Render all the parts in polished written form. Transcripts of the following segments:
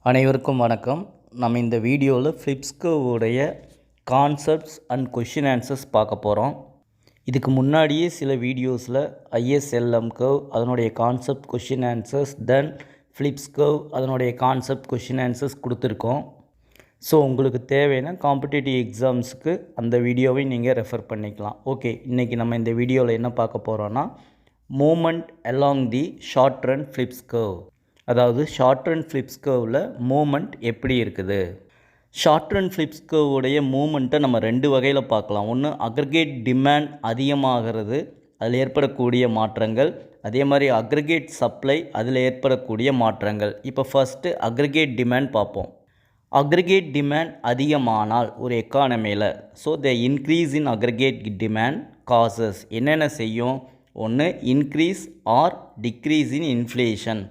அனைவருக்கும் வணக்கம். நம்ம இந்த வீடியோவில் ஃப்ளிப்ஸ்கோவுடைய கான்செப்ட்ஸ் அண்ட் கொஷின் ஆன்சர்ஸ் பார்க்க போகிறோம். இதுக்கு முன்னாடியே சில வீடியோஸில் ஐஎஸ்எல்எம் கர்வ் அதனுடைய கான்செப்ட் கொஷின் ஆன்சர்ஸ் தென் ஃப்ளிப்ஸ்கர்வ் அதனுடைய கான்செப்ட் கொஷின் ஆன்சர்ஸ் கொடுத்துருக்கோம். ஸோ உங்களுக்கு தேவையான காம்படிட்டிவ் எக்ஸாம்ஸுக்கு அந்த வீடியோவை நீங்கள் ரெஃபர் பண்ணிக்கலாம். ஓகே, இன்றைக்கி நம்ம இந்த வீடியோவில் என்ன பார்க்க போகிறோன்னா movement along the short run Phillips curve, அதாவது ஷார்ட் ரன் ஃப்ளிப்ஸ்கர்வில் மூமெண்ட் எப்படி இருக்குது. ஷார்ட் ரன் ஃப்ளிப்ஸ்கர்வுடைய மூமெண்ட்டை நம்ம ரெண்டு வகையில் பார்க்கலாம். ஒன்று அக்ரிகேட் டிமாண்ட் அதிகமாகிறது, அதில் ஏற்படக்கூடிய மாற்றங்கள். அதே மாதிரி அக்ரிகேட் சப்ளை, அதில் ஏற்படக்கூடிய மாற்றங்கள். இப்போ ஃபஸ்ட்டு அக்ரிகேட் டிமாண்ட் பார்ப்போம். அக்ரிகேட் டிமாண்ட் அதிகமானால் ஒரு எக்கானமியில், so the increase in aggregate demand causes என்னென்ன செய்யும்? ஒன்று increase or decrease in inflation,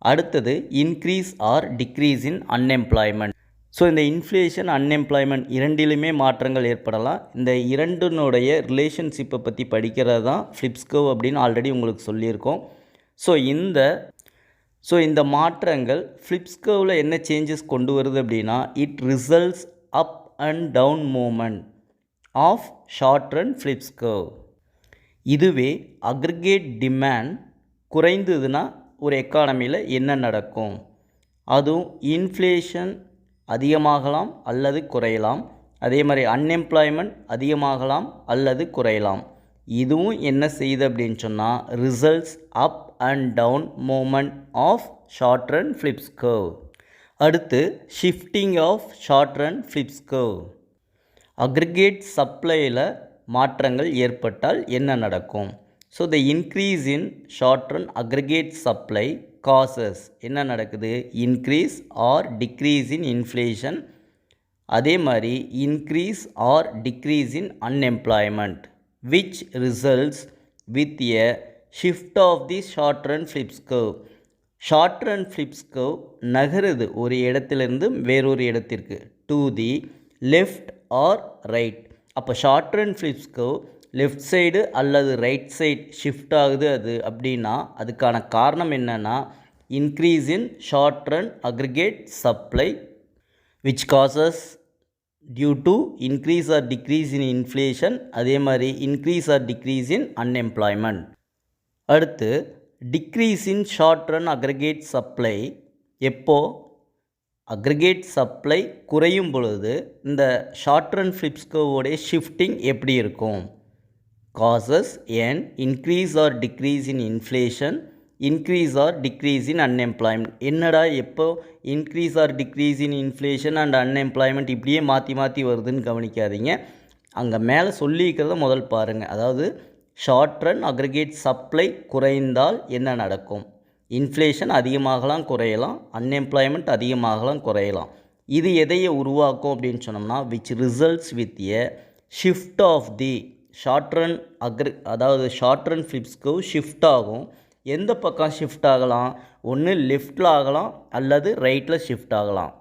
அடுத்தது increase or decrease in unemployment. So இந்த இன்ஃப்ளேஷன் அன்எம்ப்ளாய்மெண்ட் இரண்டிலுமே மாற்றங்கள் ஏற்படலாம். இந்த இரண்டினுடைய ரிலேஷன்ஷிப்பை பற்றி படிக்கிறது தான் ஃப்ளிப்ஸ்கர்வ் அப்படின்னு ஆல்ரெடி உங்களுக்கு சொல்லியிருக்கோம். ஸோ இந்த மாற்றங்கள் ஃப்ளிப்ஸ்கர்வில் என்ன சேஞ்சஸ் கொண்டு வருது அப்படின்னா, it results up and down movement of short run Phillips curve. இதுவே அக்ரிகேட் டிமாண்ட் குறைந்ததுன்னா ஒரு எக்கானமியில் என்ன நடக்கும்? அதுவும் இன்ஃப்ளேஷன் அதிகமாகலாம் அல்லது குறையலாம். அதே மாதிரி அன்எம்ப்ளாய்மெண்ட் அதிகமாகலாம் அல்லது குறையலாம். இதுவும் என்ன செய்யுது அப்படின்னு சொன்னால் results up and down movement of short run Phillips curve. அடுத்து shifting of short run Phillips curve. Aggregate சப்ளையில் மாற்றங்கள் ஏற்பட்டால் என்ன நடக்கும்? So the increase in short run aggregate supply causes என்ன நடக்குது? Increase or decrease in inflation. அதே மாதிரி increase or decrease in unemployment which results with a shift of the short run Phillips curve. Short run Phillips curve நகருது ஒரு இடத்திலிருந்து வேறொரு இடத்திற்கு, to the left R right. அப்போ short run Phillips curve left side அல்லது right side shift ஆகுது அது அப்படின்னா அதுக்கான காரணம் என்னென்னா increase in short run aggregate supply which causes due to increase or decrease in inflation. அதே மாதிரி increase or decrease in unemployment. அடுத்து decrease in short run aggregate supply. எப்போ அக்ரிகேட் சப்ளை குறையும் பொழுது இந்த ஷார்ட் ரன் ஃப்ளிப்ஸ்கர்வோடைய ஷிஃப்டிங் எப்படி இருக்கும்? Causes an increase or decrease in inflation, increase or decrease in unemployment. என்னடா எப்போ increase or decrease in inflation and unemployment இப்படியே மாற்றி மாற்றி வருதுன்னு கவனிக்காதீங்க. அங்கே மேலே சொல்லியிருக்கிறத முதல் பாருங்கள். அதாவது ஷார்ட் ரன் அக்ரிகேட் சப்ளை குறைந்தால் என்ன நடக்கும்? இன்ஃப்ளேஷன் அதிகமாகலாம் குறையலாம், அன்எம்ப்ளாய்மெண்ட் அதிகமாகலாம் குறையலாம். இது எதையை உருவாக்கும் அப்படின்னு சொன்னோம்னா which results with a shift of the short run அதாவது ஷார்ட் ரன் ஃப்ளிப்ஸ்கர்வ் ஷிஃப்ட் ஆகும். எந்த பக்கம் ஷிஃப்ட் ஆகலாம்? ஒன்று லெஃப்டில் ஆகலாம் அல்லது ரைட்டில் ஷிஃப்ட் ஆகலாம்.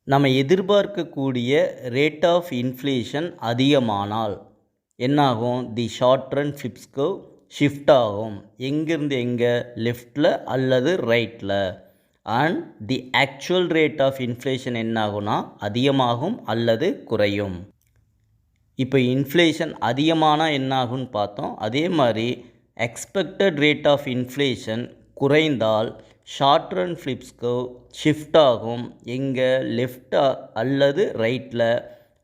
நம்ம எதிர்பார்க்கக்கூடிய ரேட் ஆஃப் இன்ஃப்ளேஷன் அதிகமானால் என்னாகும்? The short run Phillips curve shift ஆகும். எங்கேருந்து எங்கே? லெஃப்டில் அல்லது ரைட்டில். And the actual rate of inflation என்னாகும்னா அதிகமாகும் அல்லது குறையும். இப்போ இன்ஃப்ளேஷன் அதிகமானால் என்ன ஆகும்னு பார்த்தோம். அதே மாதிரி எக்ஸ்பெக்டட் ரேட் ஆஃப் இன்ஃப்ளேஷன் குறைந்தால் ஷார்ட் ரன் ஃப்ளிப்ஸ்கர்வ் ஷிஃப்ட் ஆகும். எங்கே? லெஃப்ட் அல்லது ரைட்டில்.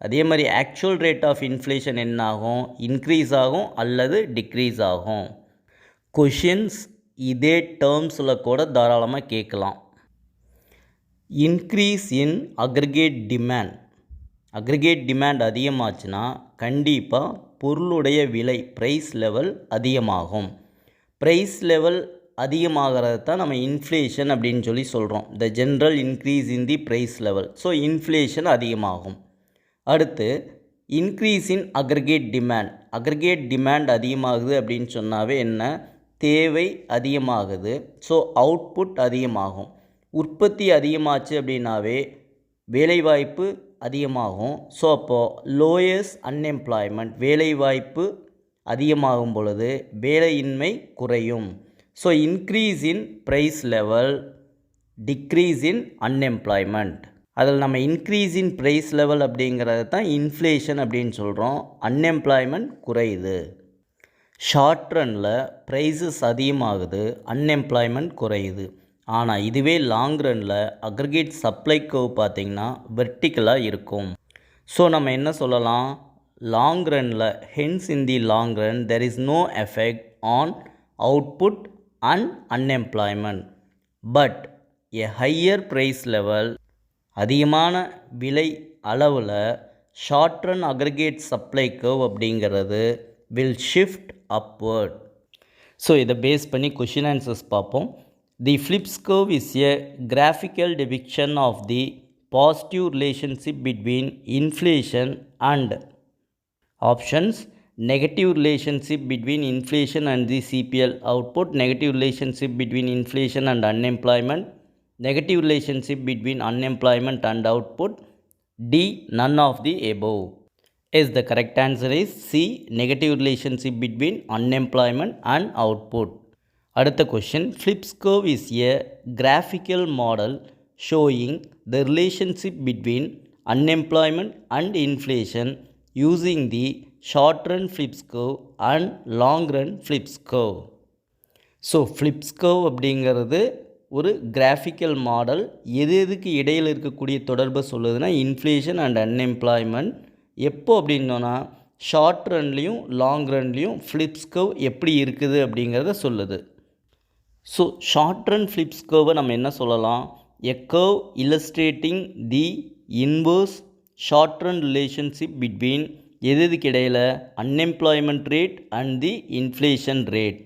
அதே மாதிரி ஆக்சுவல் ரேட் ஆஃப் இன்ஃப்ளேஷன் என்ன ஆகும்? இன்க்ரீஸ் ஆகும் அல்லது டிக்ரீஸ் ஆகும். கொஷின்ஸ் இதே டேர்ம்ஸில் கூட தாராளமாக கேட்கலாம். Increase in aggregate demand. Aggregate demand அதிகமாச்சுன்னா கண்டிப்பாக பொருளுடைய விலை ப்ரைஸ் லெவல் அதிகமாகும். ப்ரைஸ் லெவல் அதிகமாகிறது தான் நம்ம இன்ஃப்ளேஷன் அப்படின்னு சொல்லி சொல்கிறோம். The general increase in the price level. So inflation அதிகமாகும். அடுத்து increase in aggregate demand. Aggregate demand அதிகமாகுது அப்படின்னு சொன்னாவே என்ன? தேவை அதிகமாகுது. ஸோ அவுட்புட் அதிகமாகும். உற்பத்தி அதிகமாச்சு அப்படின்னாவே வேலைவாய்ப்பு அதிகமாகும். ஸோ அப்போது லோயஸ்ட் அன்எம்ப்ளாய்மெண்ட், வேலைவாய்ப்பு அதிகமாகும் பொழுது வேலையின்மை குறையும். So increase in price level decrease in unemployment. அதில் நம்ம இன்க்ரீஸ் இன் ப்ரைஸ் லெவல் அப்படிங்கிறது தான் இன்ஃப்ளேஷன் அப்படின்னு சொல்கிறோம். அன்எம்ப்ளாய்மெண்ட் குறையுது. ஷார்ட் ரனில் ப்ரைஸஸ் அதிகமாகுது, அன்எம்ப்ளாய்மெண்ட் குறையுது. ஆனால் இதுவே லாங் ரனில் அக்ரிகேட் சப்ளை கர்வ் பார்த்திங்கன்னா வெர்டிக்கலாக இருக்கும். ஸோ நம்ம என்ன சொல்லலாம், லாங் ரனில் hence in the long run there is no effect on output and unemployment. But a higher price level, அதிகமான விலை அளவில் short run aggregate supply curve அப்படிங்கிறது வில் ஷிஃப்ட் upward. ஸோ இதை பேஸ் பண்ணி கொஷின் ஆன்சர்ஸ் பார்ப்போம். The Phillips curve is a graphical depiction of the positive relationship between inflation and options negative relationship between inflation and the CPL output, negative relationship between inflation and unemployment, negative relationship between unemployment and output, D none of the above. Yes, the correct answer is C, negative relationship between unemployment and output. அடுத்த question, Flips curve is a graphical model showing the relationship between unemployment and inflation using the short run Flips curve and long run Flips curve. So Flips curve அப்படிங்கிறது ஒரு graphical model. எதுக்கு இடையில் இருக்கக்கூடிய தொடர்பை சொல்லுதுன்னா inflation and unemployment. எப்போ அப்படின்னோன்னா short ரன்லேயும் லாங் ரன்லேயும் ஃப்ளிப்ஸ் கர்வ் எப்படி இருக்குது அப்படிங்கிறத சொல்லுது. ஸோ ஷார்ட் ரன் ஃப்ளிப்ஸ் கர்வை நம்ம என்ன சொல்லலாம், a curve illustrating the inverse short run relationship between எதுக்கு இடையில் unemployment rate and the inflation rate.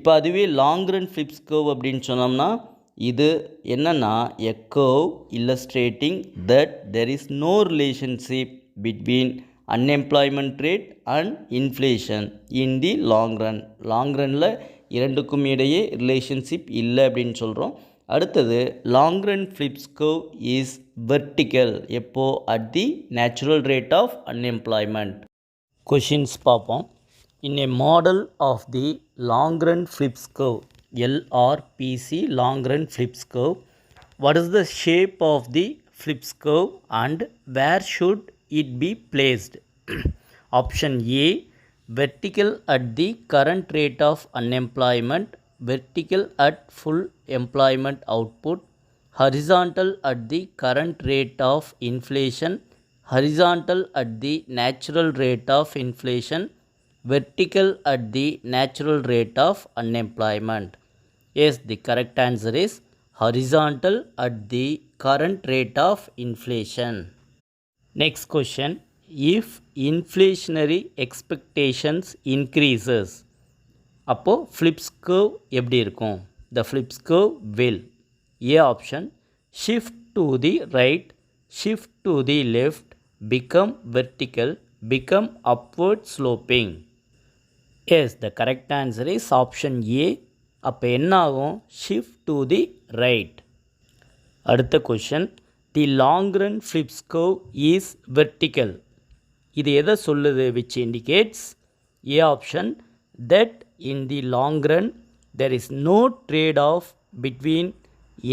இப்போ அதுவே லாங் ரன் ஃப்ளிப்ஸ் கர்வ் அப்படின்னு சொன்னோம்னா இது என்னென்னா a curve illustrating that there is no relationship between unemployment rate and inflation in the long run. Long ரனில் இரண்டுக்கும் இடையே ரிலேஷன்ஷிப் இல்லை அப்படின்னு சொல்கிறோம். அடுத்தது long run Phillips curve is vertical. எப்போ at the natural rate of unemployment. Questions பார்ப்போம். In a model of the long run Phillips curve LRPC long run Phillips curve, what is the shape of the Phillips curve and where should it be placed? Option A, vertical at the current rate of unemployment, vertical at full employment output, horizontal at the current rate of inflation, horizontal at the natural rate of inflation, vertical at the natural rate of unemployment. Yes, the correct answer is horizontal at the current rate of inflation. Next question, if inflationary expectations increases, அப்போ flips curve எப்படி இருக்கும்? The Phillips curve will A option shift to the right, shift to the left, become vertical, become upward sloping. Yes, the correct answer is option A. அப்போ என்ன ஆகும்? shift to the right. அடுத்த question, the long run Phillips curve is vertical. இது எதை சொல்லுது? Which indicates A option that in the long run there is no trade off between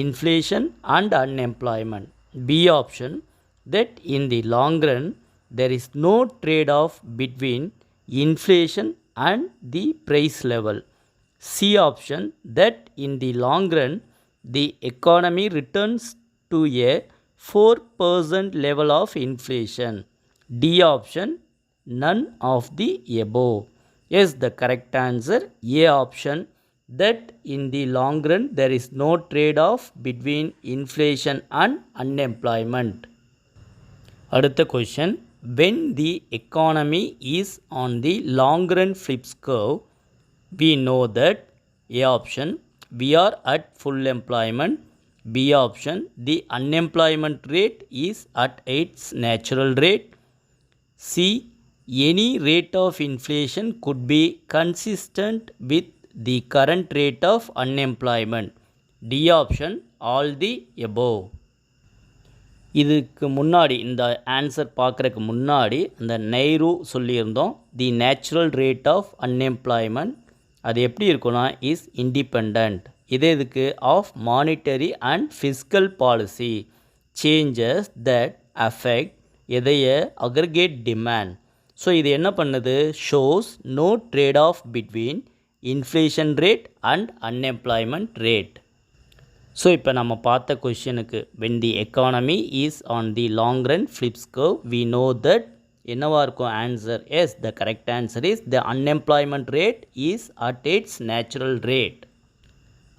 inflation and unemployment. B option that in the long run there is no trade off between inflation and the price level. C option that in the long run the economy returns to a 4% level of inflation. D option none of the above. Yes, the correct answer A option that in the long run there is no trade-off between inflation and unemployment. அடுத்த question, when the economy is on the long run Flips curve, we know that A option we are at full employment, B option the unemployment rate is at its natural rate, C any rate of inflation could be consistent with the current rate of unemployment, D option all the above. இதுக்கு முன்னாடி இந்த answer பார்க்குறதுக்கு முன்னாடி இந்த NAIRU சொல்லியிருந்தோம் the natural rate of unemployment. அது எப்படி இருக்குன்னா இஸ் இண்டிபெண்ட். இது எதுக்கு? Of monetary and fiscal policy changes that affect எதைய? Aggregate demand. ஸோ இது என்ன பண்ணுது? Shows no trade off between inflation rate and unemployment rate. So இப்போ நம்ம பார்த்த கொஷனுக்கு when the economy is on the long run flips curve we know that என்னவாக இருக்கும் answer? Yes, the correct answer is the unemployment rate is at its natural rate.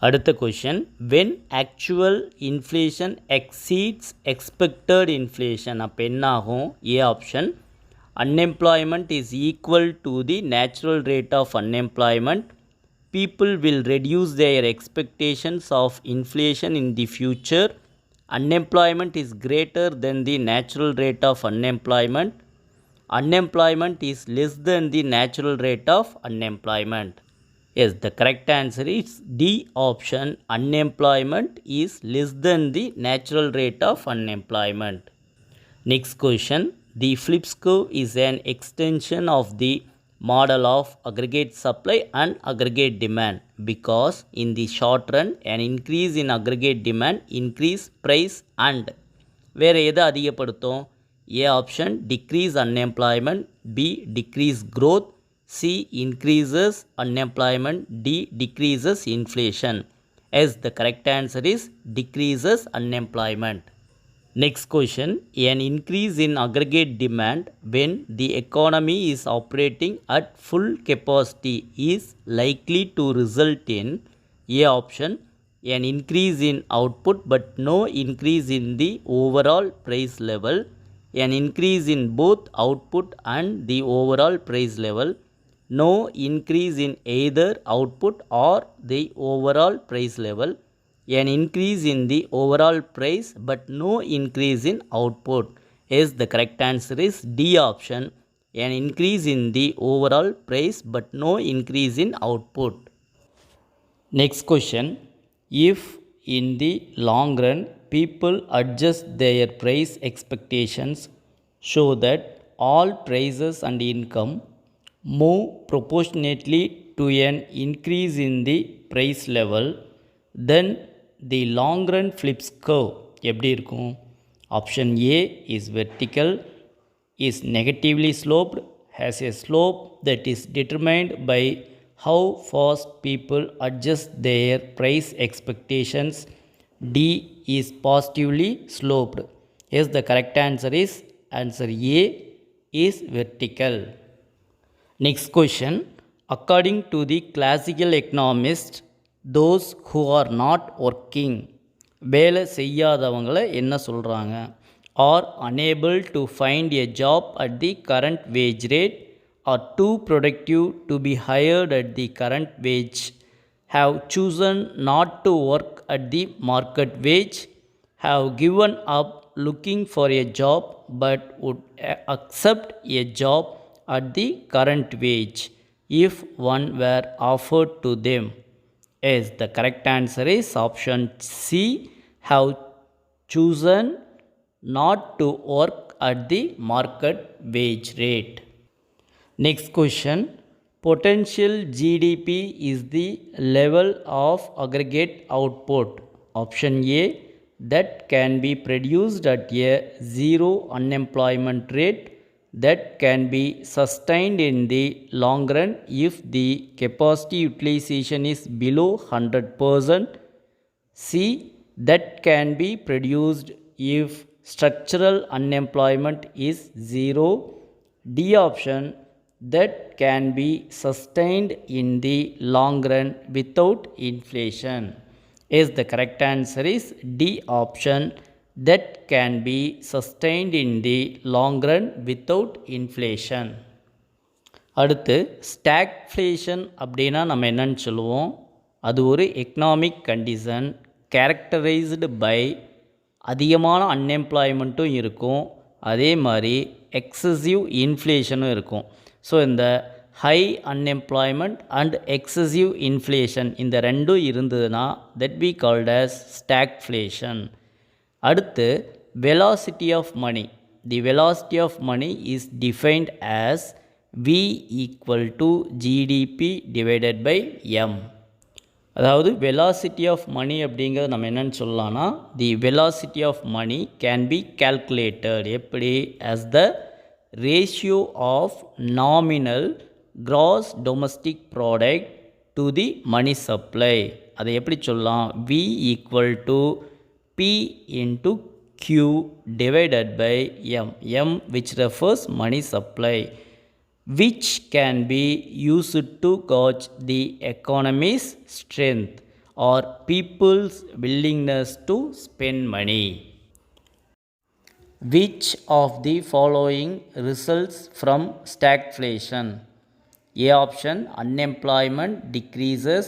அடுத்த question, when actual inflation exceeds expected inflation அப்போ என்ன ஆகும்? A option, unemployment is equal to the natural rate of unemployment. People will reduce their expectations of inflation in the future. Unemployment is greater than the natural rate of unemployment. Unemployment is less than the natural rate of unemployment. Yes, the correct answer is D option. Unemployment is less than the natural rate of unemployment. Next question. The Phillips curve is an extension of the model of aggregate supply and aggregate demand because in the short run an increase in aggregate demand increase price and வேறு எதை அதிகப்படுத்தும்? A option decrease unemployment, B decrease growth, C increases unemployment, D decreases inflation. As the correct answer is decreases unemployment. Next question, an increase in aggregate demand when the economy is operating at full capacity is likely to result in A option, an increase in output but no increase in the overall price level, an increase in both output and the overall price level, no increase in either output or the overall price level, an increase in the overall price but no increase in output. Yes, the correct answer is D option, an increase in the overall price but no increase in output. Next question, if in the long run people adjust their price expectations show that all prices and income move proportionately to an increase in the price level, then the long run flips curve எப்படி இருக்கும்? Option A is vertical, is negatively sloped, has a slope that is determined by how fast people adjust their price expectations, D is positively sloped. Yes, the correct answer is answer A is vertical. Next question, according to the classical economists, those who are not working, வேலை செய்யாதவங்களை என்ன சொல்கிறாங்க? are unable to find a job at the current wage rate, are too productive to be hired at the current wage, have chosen not to work at the market wage, have given up looking for a job but would accept a job at the current wage if one were offered to them. Yes, the correct answer is option C, have chosen not to work at the market wage rate. Next question, potential GDP is the level of aggregate output. Option A, that can be produced at a zero unemployment rate, that can be sustained in the long run if the capacity utilization is below 100%. C, that can be produced if structural unemployment is zero. D option, that can be sustained in the long run without inflation. Yes, the correct answer is D option, that can be sustained in the long run without inflation. அடுத்து stagflation அப்படின்னா நம்ம என்னன்னு சொல்லுவோம்? அது ஒரு economic condition characterised by அதிகமான அன்எம்ப்ளாய்மெண்ட்டும் இருக்கும், அதே மாதிரி எக்ஸசிவ் இன்ஃப்ளேஷனும் இருக்கும். ஸோ இந்த high unemployment and excessive inflation இந்த ரெண்டும் இருந்ததுன்னா that be called as stagflation. அடுத்து velocity of money. The velocity of money is defined as V equal to GDP divided by M. அதாவது வெலாசிட்டி ஆஃப் மணி அப்படிங்கிறது நம்ம என்னென்னு சொல்லலாம்னா the velocity of money can be calculated எப்படி as the ratio of nominal gross domestic product to the money supply. அதை எப்படி சொல்லலாம்? V equal to P into Q divided by M. M which refers money supply, which can be used to gauge the economy's strength or people's willingness to spend money. Which of the following results from stagflation? A option, unemployment decreases,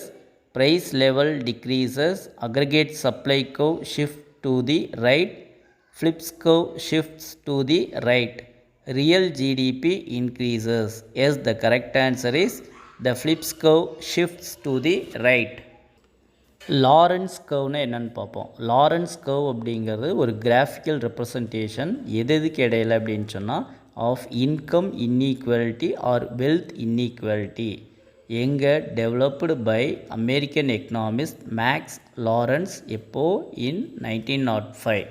price level decreases, aggregate supply curve shift to the right, Phillips curve shifts to the right, real GDP increases. Yes, the correct answer is the Phillips curve shifts to the right. Lorenz கர்வ்னா என்னென்னு பார்ப்போம். Lawrence curve அப்படிங்கிறது ஒரு graphical representation எதுக்கு இடையில அப்படின்னு சொன்னால் of income inequality or wealth inequality. எங்கே developed by American economist Max Lorenz எப்போ இன் 1905.